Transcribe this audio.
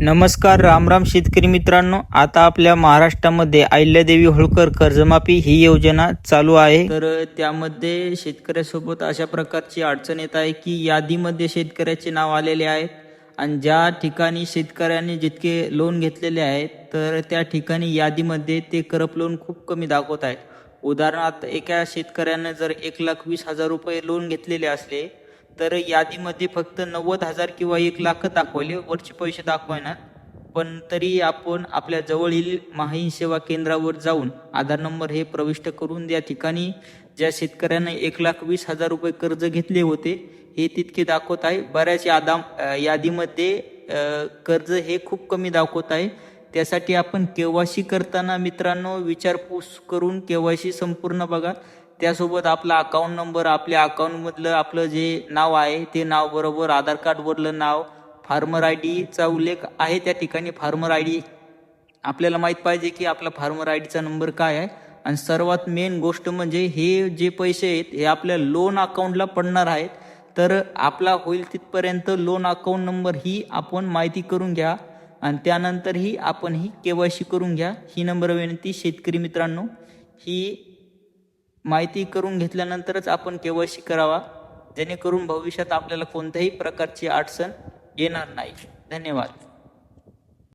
नमस्कार, रामराम शेतकरी मित्रांनो. आता आपल्या महाराष्ट्रामध्ये अहिल्यादेवी होळकर कर्जमाफी ही योजना चालू आहे. तर त्यामध्ये शेतकऱ्यासोबत अशा प्रकारची अडचण येत आहे की यादीमध्ये शेतकऱ्याचे नाव आलेले आहेत आणि ज्या ठिकाणी शेतकऱ्यांनी जितके लोन घेतलेले आहेत तर त्या ठिकाणी यादीमध्ये ते करप लोन खूप कमी दाखवत आहेत. उदाहरणार्थ एका शेतकऱ्याने जर 1,20,000 रुपये लोन घेतलेले असले तर यादीमध्ये फक्त 90,000 किंवा 1,00,000 दाखवले, वरचे पैसे दाखवणार. पण तरी आपण आपल्या जवळील माही सेवा केंद्रावर जाऊन आधार नंबर हे प्रविष्ट करून या ठिकाणी ज्या शेतकऱ्याने 1,20,000 रुपये कर्ज घेतले होते हे तितके दाखवत आहे. बऱ्याच यादीमध्ये कर्ज हे खूप कमी दाखवत आहे. त्यासाठी आपण केवायसी करताना मित्रांनो विचारपूस करून केवायसी संपूर्ण बघा. त्यासोबत आपला अकाउंट नंबर, आपल्या अकाउंटमधलं आपलं जे नाव आहे ते नाव बरोबर, आधार कार्डवरलं नाव, फार्मर आय डीचा उल्लेख आहे त्या ठिकाणी. फार्मर आय डी आपल्याला माहीत पाहिजे की आपला फार्मर आय डीचा नंबर काय आहे. आणि सर्वात मेन गोष्ट म्हणजे हे जे पैसे आहेत हे आपल्या लोन अकाउंटला पडणार आहेत. तर आपला होईल तिथपर्यंत लोन अकाउंट नंबर ही आपण माहिती करून घ्या आणि त्यानंतर ही आपण ही केवायसी करून घ्या. ही नंबर विनंती शेतकरी मित्रांनो. ही माहिती करून घेतल्यानंतरच आपण केवायसी करावा, जेणेकरून भविष्यात आपल्याला कोणत्याही प्रकारची अडचण येणार नाही. धन्यवाद.